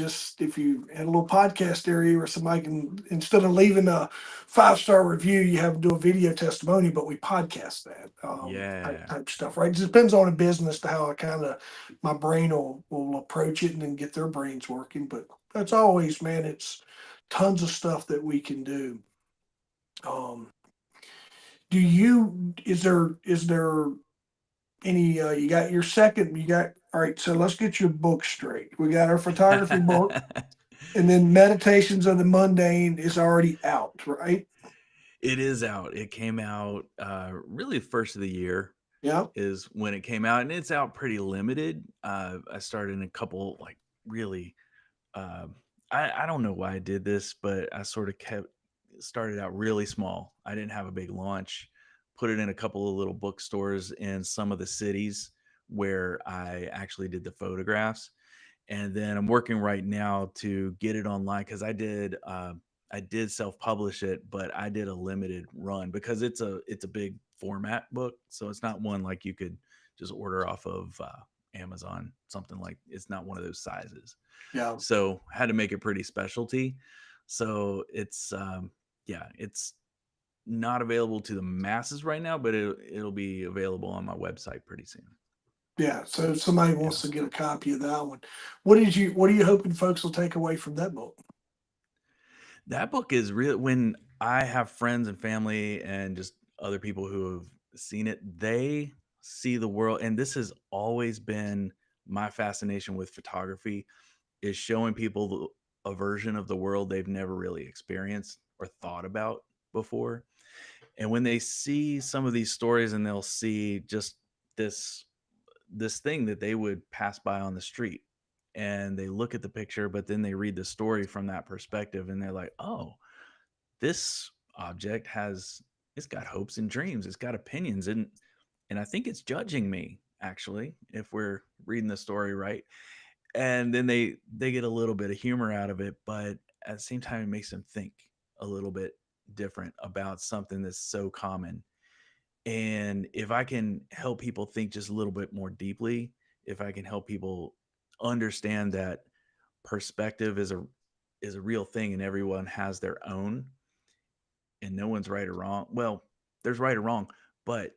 had a little podcast area where somebody can, instead of leaving a 5-star review, you have to do a video testimony, but we podcast that Yeah. type stuff, right? It just depends on the business to how I kind of my brain will approach it and then get their brains working. But that's always, man, it's tons of stuff that we can do. Um, do you is there any you got all right, so let's get your book straight. We got our photography book, and then Meditations of the Mundane is already out, right? It is out. It came out really first of the year Yeah. is when it came out, and it's out pretty limited. I started in a couple like really. Uh, I don't know why I did this, but I sort of kept started out really small. I didn't have a big launch. Put it in a couple of little bookstores in some of the cities where I actually did the photographs, and then I'm working right now to get it online because I did self publish it, but I did a limited run because it's a big format book, so it's not one like you could just order off of Amazon, something like it's not one of those sizes. Yeah. So had to make it pretty specialty. So it's yeah, it's not available to the masses right now, but it'll be available on my website pretty soon. Yeah. So if somebody Yeah. wants to get a copy of that one, what are you hoping folks will take away from that book? That book is real. When I have friends and family and just other people who have seen it, they see the world. And this has always been my fascination with photography is showing people a version of the world they've never really experienced or thought about before. And when they see some of these stories and they'll see just this this thing that they would pass by on the street and they look at the picture, but then they read the story from that perspective and they're like, oh, this object has it's got hopes and dreams, it's got opinions, and I think it's judging me actually if we're reading the story right. And then they get a little bit of humor out of it, but at the same time it makes them think a little bit different about something that's so common. And if I can help people think just a little bit more deeply, if I can help people understand that perspective is a real thing and everyone has their own and no one's right or wrong. Well, there's right or wrong, but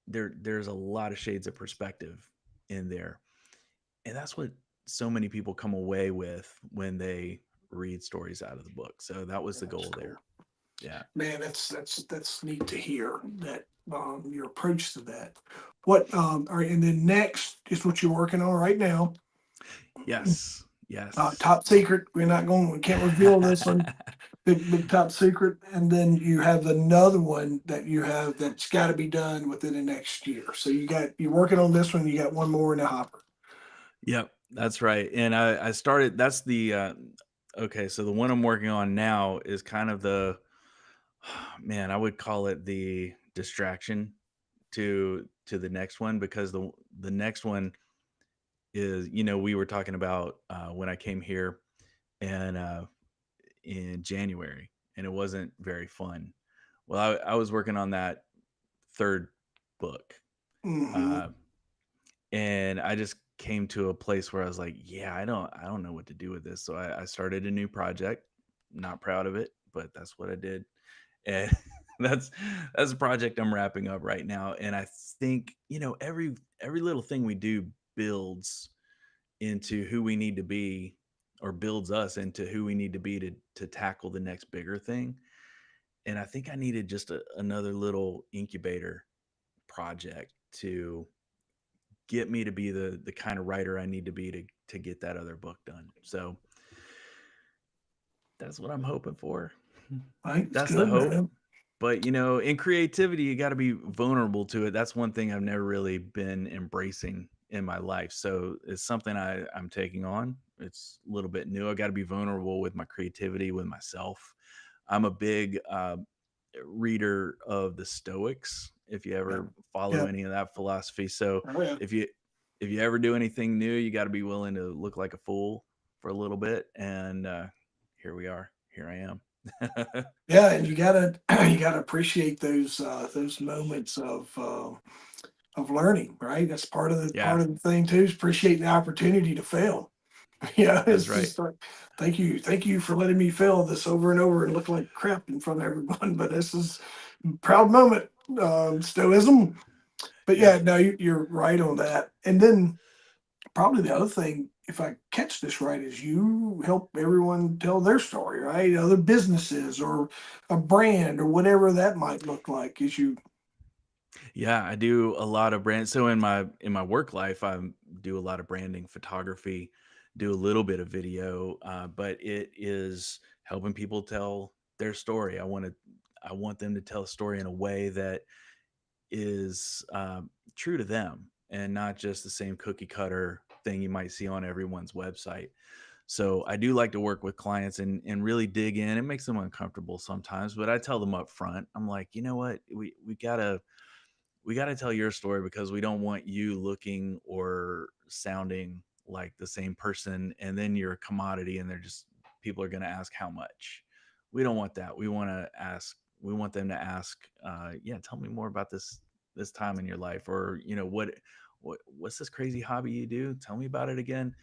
there's a lot of shades of perspective in there. And that's what so many people come away with when they read stories out of the book. So that was the That's goal cool. there. Yeah. Man, that's neat to hear that your approach to that. What all right, and then next is what you're working on right now. Yes. Yes. Top secret. We can't reveal this one. big top secret, and then you have another one that you have that's got to be done within the next year. So you're working on this one. You got one more in the hopper. Yep, that's right. And I started. That's the okay. So the one I'm working on now is kind of the man. I would call it the distraction to the next one, because the next one is, we were talking about when I came here and in January, and it wasn't very fun. Well, I was working on that third book, Hmm. uh, and I just came to a place where I was like, yeah, I don't know what to do with this. So I started a new project. Not proud of it, but that's what I did, and that's that's a project I'm wrapping up right now. And I think, every little thing we do builds into who we need to be, or builds us into who we need to be to tackle the next bigger thing. And I think I needed just another little incubator project to get me to be the kind of writer I need to be to get that other book done. So that's what I'm hoping for. I think it's That's the good, hope. man. But in creativity, you got to be vulnerable to it. That's one thing I've never really been embracing in my life. So it's something I'm taking on. It's a little bit new. I got to be vulnerable with my creativity, with myself. I'm a big reader of the Stoics, if you Yeah, ever follow yeah. any of that philosophy. So Oh yeah. if you if you ever do anything new, you got to be willing to look like a fool for a little bit. And here we are. Here I am. Yeah, and you gotta you gotta appreciate those moments of learning, right? That's Yeah, part of the thing too, is appreciating the opportunity to fail. Yeah, that's it's right. just like, thank you for letting me fail this over and over and look like crap in front of everyone. But this is a proud moment, stoicism. But Yep. yeah, no, you're right on that. And then probably the other thing, if I catch this right, is you help everyone tell their story, right? Other businesses or a brand or whatever that might look like. Is you, Yeah, I do a lot of brand. So in my work life, I do a lot of branding, photography, do a little bit of video, but it is helping people tell their story. I want them to tell a story in a way that is true to them, and not just the same cookie cutter thing you might see on everyone's website. So I do like to work with clients and really dig in. It makes them uncomfortable sometimes, but I tell them up front. I'm like, you know what, we got to tell your story, because we don't want you looking or sounding like the same person, and then you're a commodity and they're just people are going to ask how much. We don't want that. We want them to ask, yeah, tell me more about this time in your life, or what's this crazy hobby you do, tell me about it again.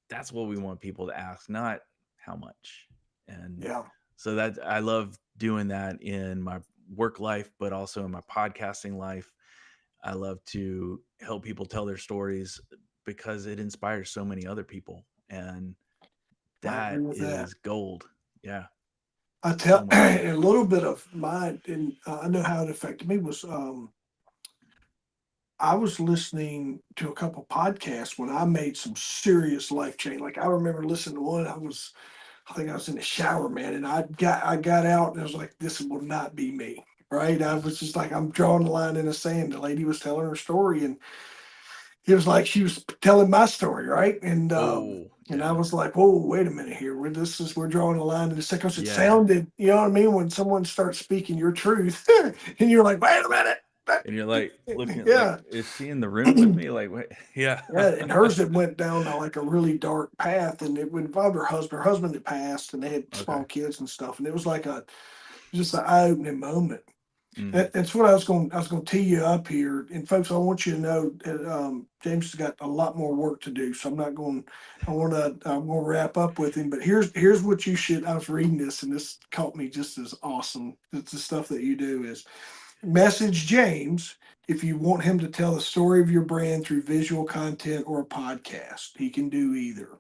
That's what we want people to ask, not how much. And yeah, so that I love doing that in my work life, but also in my podcasting life. I love to help people tell their stories, because it inspires so many other people. And I agree that with that. is gold. Yeah, I so tell much gold. a little bit of mine, and I know how it affected me was I was listening to a couple podcasts when I made some serious life change. Like I remember listening to one. I think I was in the shower, man, and I got out and I was like, this will not be me. Right. I was just like, I'm drawing the line in the sand. The lady was telling her story, and it was like she was telling my story, right? Oh, And I yeah. was like, whoa, wait a minute here. We're drawing a line in the sand, because it Yeah. sounded, you know what I mean, when someone starts speaking your truth, and you're like, wait a minute. And you're like looking like, Yeah. is she in the room with me? Like, what? Yeah. Yeah, and hers had went down like a really dark path, and it would involve her husband. Her husband had passed, and they had Okay. small kids and stuff, and it was like a just an eye opening moment. Mm. That's what I was going to tee you up here, and folks, I want you to know that James has got a lot more work to do, so I'm not going. I'm going to wrap up with him, but here's what you should. I was reading this, and this caught me just as awesome. It's the stuff that you do is message James if you want him to tell the story of your brand through visual content or a podcast. He can do either.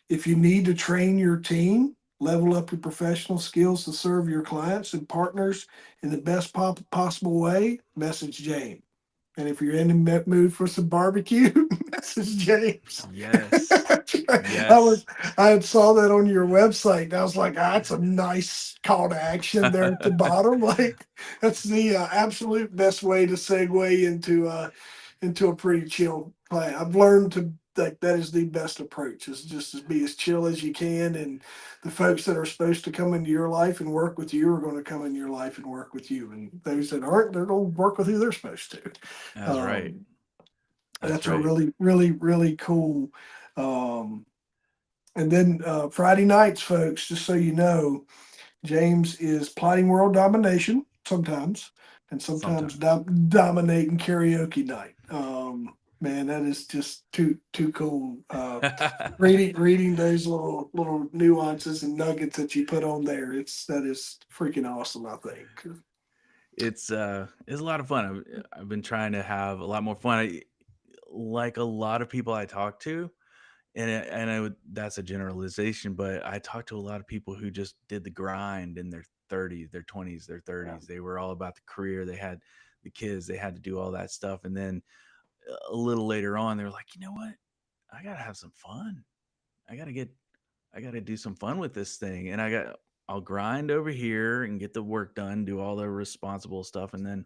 If you need to train your team, level up your professional skills to serve your clients and partners in the best possible way, message James. And if you're in the mood for some barbecue, message James. Yes. I Yes. was I saw that on your website. And I was like, that's a nice call to action there at the bottom. Like that's the absolute best way to segue into a pretty chill play. I've learned to like that is the best approach. Is just to be as chill as you can, and the folks that are supposed to come into your life and work with you are going to come in your life and work with you, and those that aren't, they're going to work with who they're supposed to. That's right. Um, That's that's a right. really, really, really cool. Um, and then Friday nights, folks, just so you know, James is plotting world domination sometimes, and sometimes Sometimes. dominating karaoke night. Man, that is just too cool. Reading those little nuances and nuggets that you put on there, that is freaking awesome. I think. It's a lot of fun. I've been trying to have a lot more fun. Like a lot of people I talk to, that's a generalization, but I talked to a lot of people who just did the grind in their 30s, their 20s, their Yeah. 30s. They were all about the career. They had the kids. They had to do all that stuff, and then a little later on, they were like, you know what? I gotta have some fun. I gotta get. I gotta do some fun with this thing, and I'll grind over here and get the work done, do all the responsible stuff, and then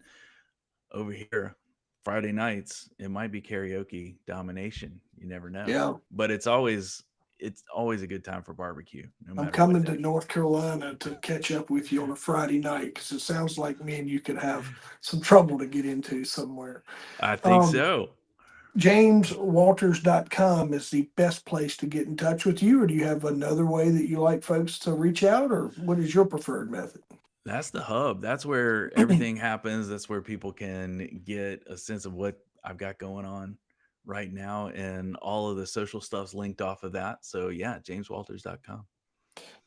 over here, Friday nights, it might be karaoke domination. You never know. Yeah. But it's always a good time for barbecue, no I'm matter what coming to day. North Carolina to catch up with you on a Friday night because it sounds like me and you could have some trouble to get into somewhere. I think Um, so. JamesWalters.com is the best place to get in touch with you, or do you have another way that you like folks to reach out, or what is your preferred method? That's the hub. That's where everything happens. That's where people can get a sense of what I've got going on right now. And all of the social stuff's linked off of that. So yeah, jameswalters.com.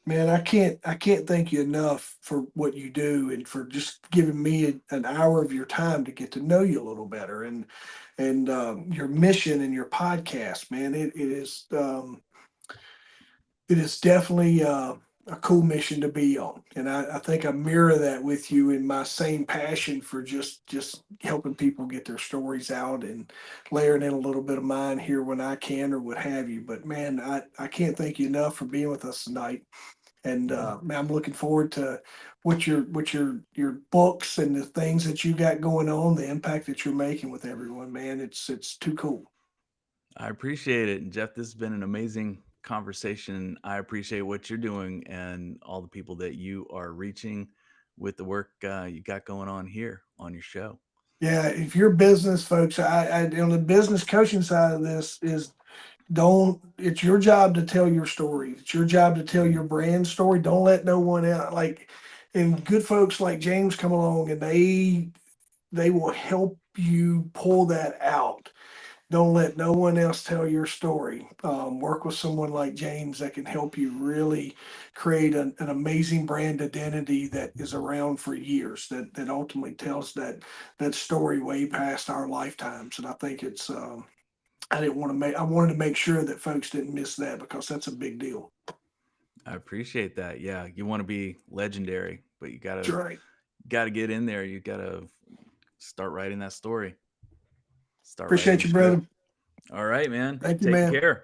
Man, I can't thank you enough for what you do and for just giving me an hour of your time to get to know you a little better and your mission and your podcast, man. It is definitely a cool mission to be on, and I think I mirror that with you in my same passion for just helping people get their stories out and layering in a little bit of mine here when I can or what have you. But man, I can't thank you enough for being with us tonight. And Yeah, man, I'm looking forward to what your books and the things that you got going on, the impact that you're making with everyone, man. It's too cool. I appreciate it. And Jeff, this has been an amazing conversation. I appreciate what you're doing and all the people that you are reaching with the work you got going on here on your show. Yeah, if you're business folks, I on the business coaching side of this is don't it's your job to tell your story. It's your job to tell your brand story. Don't let no one else like and good folks like James come along and they will help you pull that out. Don't let no one else tell your story. Work with someone like James that can help you really create an amazing brand identity that is around for years. That ultimately tells that story way past our lifetimes. And I think it's. I didn't want to make. I wanted to make sure that folks didn't miss that because that's a big deal. I appreciate that. Yeah, you want to be legendary, but you That's right. got to get in there. You got to start writing that story. Start writing Appreciate the you, brother. script. All right, man. Thank you, Take man. care.